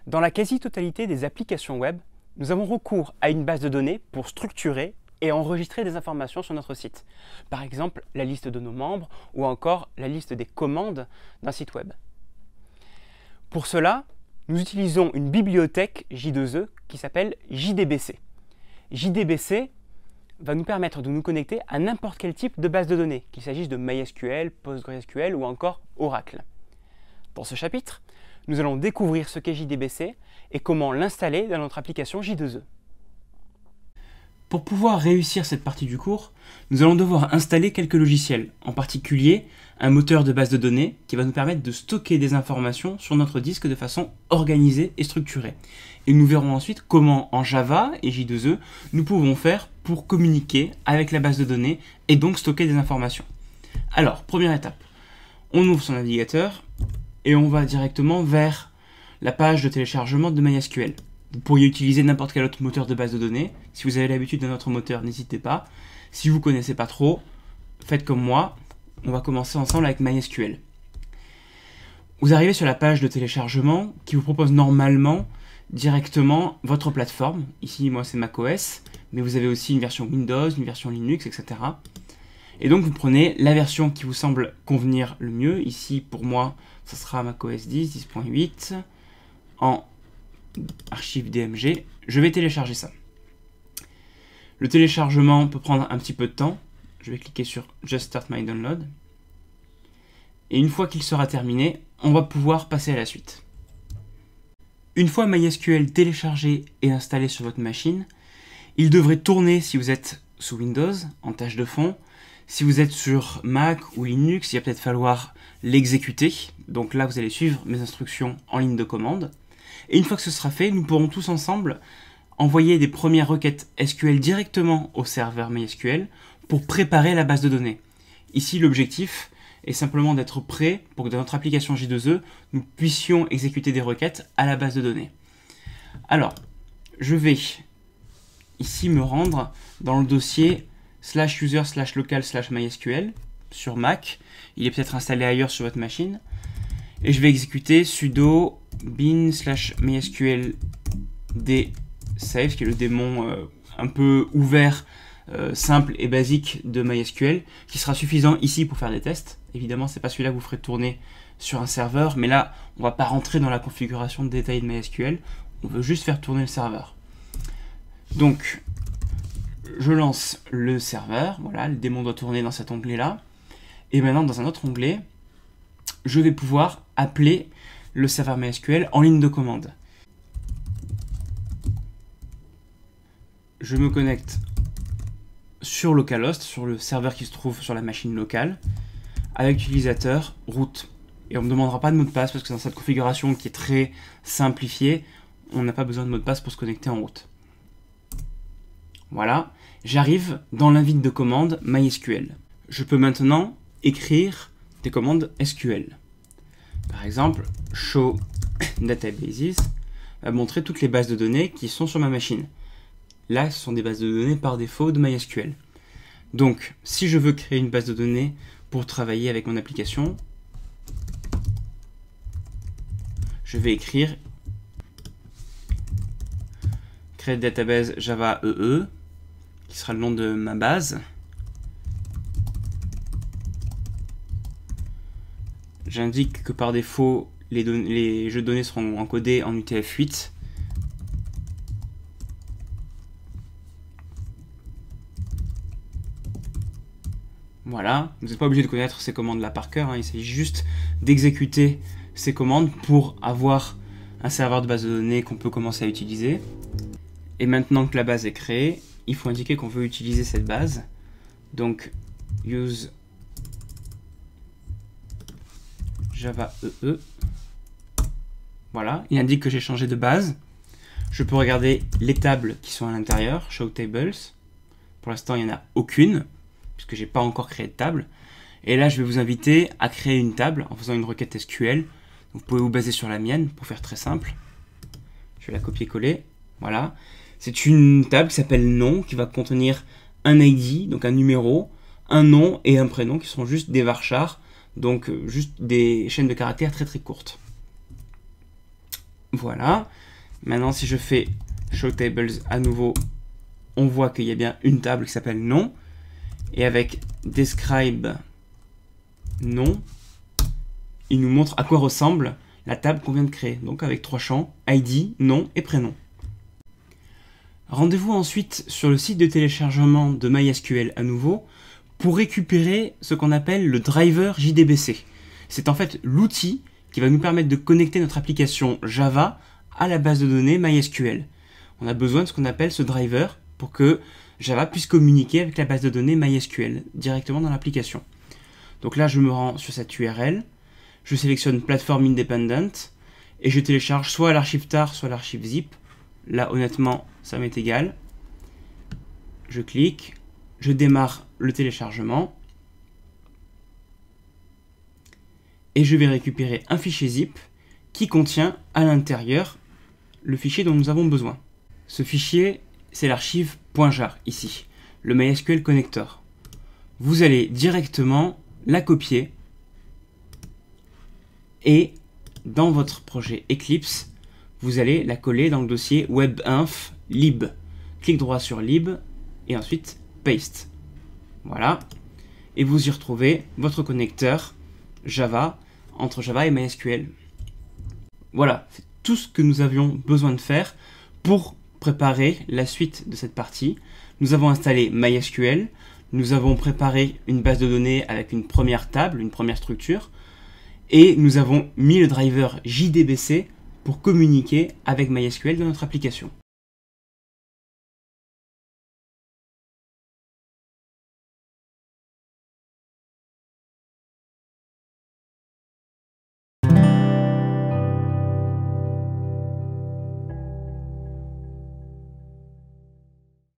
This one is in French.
Dans la quasi-totalité des applications web, nous avons recours à une base de données pour structurer et enregistrer des informations sur notre site. Par exemple, la liste de nos membres ou encore la liste des commandes d'un site web. Pour cela, nous utilisons une bibliothèque J2E qui s'appelle JDBC. JDBC va nous permettre de nous connecter à n'importe quel type de base de données, qu'il s'agisse de MySQL, PostgreSQL ou encore Oracle. Dans ce chapitre, nous allons découvrir ce qu'est JDBC et comment l'installer dans notre application J2E. Pour pouvoir réussir cette partie du cours, nous allons devoir installer quelques logiciels, en particulier un moteur de base de données qui va nous permettre de stocker des informations sur notre disque de façon organisée et structurée. Et nous verrons ensuite comment en Java et J2E nous pouvons faire pour communiquer avec la base de données et donc stocker des informations. Alors, première étape, on ouvre son navigateur et on va directement vers la page de téléchargement de MySQL. Vous pourriez utiliser n'importe quel autre moteur de base de données. Si vous avez l'habitude d'un autre moteur, n'hésitez pas. Si vous ne connaissez pas trop, faites comme moi. On va commencer ensemble avec MySQL. Vous arrivez sur la page de téléchargement qui vous propose normalement directement votre plateforme. Ici, moi, c'est macOS, mais vous avez aussi une version Windows, une version Linux, etc. Et donc, vous prenez la version qui vous semble convenir le mieux. Ici, pour moi, ce sera macOS 10, 10.8, en archive DMG. Je vais télécharger ça. Le téléchargement peut prendre un petit peu de temps. Je vais cliquer sur Just Start My Download. Et une fois qu'il sera terminé, on va pouvoir passer à la suite. Une fois MySQL téléchargé et installé sur votre machine, il devrait tourner si vous êtes sous Windows, en tâche de fond. Si vous êtes sur Mac ou Linux, il va peut-être falloir l'exécuter. Donc là, vous allez suivre mes instructions en ligne de commande. Et une fois que ce sera fait, nous pourrons tous ensemble envoyer des premières requêtes SQL directement au serveur MySQL pour préparer la base de données. Ici, l'objectif est simplement d'être prêt pour que dans notre application J2E, nous puissions exécuter des requêtes à la base de données. Alors, je vais ici me rendre dans le dossier /user/local/mysql sur Mac. Il est peut-être installé ailleurs sur votre machine. Et je vais exécuter sudo bin /mysql dsave, qui est le démon un peu ouvert, simple et basique de MySQL, qui sera suffisant ici pour faire des tests. Évidemment, c'est pas celui-là que vous ferez tourner sur un serveur, mais là, on va pas rentrer dans la configuration détaillée de MySQL, on veut juste faire tourner le serveur. Donc, je lance le serveur, voilà, le démon doit tourner dans cet onglet-là, et maintenant, dans un autre onglet, je vais pouvoir appeler le serveur MySQL en ligne de commande. Je me connecte sur localhost, sur le serveur qui se trouve sur la machine locale, avec l'utilisateur root. Et on ne me demandera pas de mot de passe parce que dans cette configuration qui est très simplifiée, on n'a pas besoin de mot de passe pour se connecter en route. Voilà, j'arrive dans l'invite de commande MySQL. Je peux maintenant écrire des commandes SQL. Par exemple, show databases va montrer toutes les bases de données qui sont sur ma machine. Là, ce sont des bases de données par défaut de MySQL. Donc, si je veux créer une base de données pour travailler avec mon application, je vais écrire create database java EE, qui sera le nom de ma base. J'indique que par défaut, les jeux de données seront encodés en UTF-8. Voilà, vous n'êtes pas obligé de connaître ces commandes-là par cœur, hein. Il s'agit juste d'exécuter ces commandes pour avoir un serveur de base de données qu'on peut commencer à utiliser. Et maintenant que la base est créée, il faut indiquer qu'on veut utiliser cette base. Donc, use java EE. Voilà, il indique que j'ai changé de base. Je peux regarder les tables qui sont à l'intérieur, show tables. Pour l'instant, il n'y en a aucune, puisque j'ai pas encore créé de table. Et là, je vais vous inviter à créer une table en faisant une requête SQL. Vous pouvez vous baser sur la mienne pour faire très simple. Je vais la copier-coller. Voilà. C'est une table qui s'appelle nom, qui va contenir un ID, donc un numéro, un nom et un prénom, qui sont juste des varchars, donc juste des chaînes de caractères très très courtes. Voilà. Maintenant, si je fais Show Tables à nouveau, on voit qu'il y a bien une table qui s'appelle nom. Et avec Describe nom, il nous montre à quoi ressemble la table qu'on vient de créer. Donc avec 3 champs, ID, nom et prénom. Rendez-vous ensuite sur le site de téléchargement de MySQL à nouveau pour récupérer ce qu'on appelle le driver JDBC. C'est en fait l'outil qui va nous permettre de connecter notre application Java à la base de données MySQL. On a besoin de ce qu'on appelle ce driver pour que Java puisse communiquer avec la base de données MySQL directement dans l'application. Donc là, je me rends sur cette URL, je sélectionne Platform Independent et je télécharge soit l'archive tar, soit l'archive zip. Là, honnêtement, ça m'est égal. Je clique, je démarre le téléchargement et je vais récupérer un fichier zip qui contient à l'intérieur le fichier dont nous avons besoin. Ce fichier, c'est l'archive .jar ici, le MySQL Connector. Vous allez directement la copier et dans votre projet Eclipse, vous allez la coller dans le dossier webinf lib. Clic droit sur lib et ensuite paste. Voilà. Et vous y retrouvez votre connecteur Java entre Java et MySQL. Voilà, c'est tout ce que nous avions besoin de faire pour préparer la suite de cette partie. Nous avons installé MySQL, nous avons préparé une base de données avec une première table, une première structure, et nous avons mis le driver JDBC pour communiquer avec MySQL dans notre application.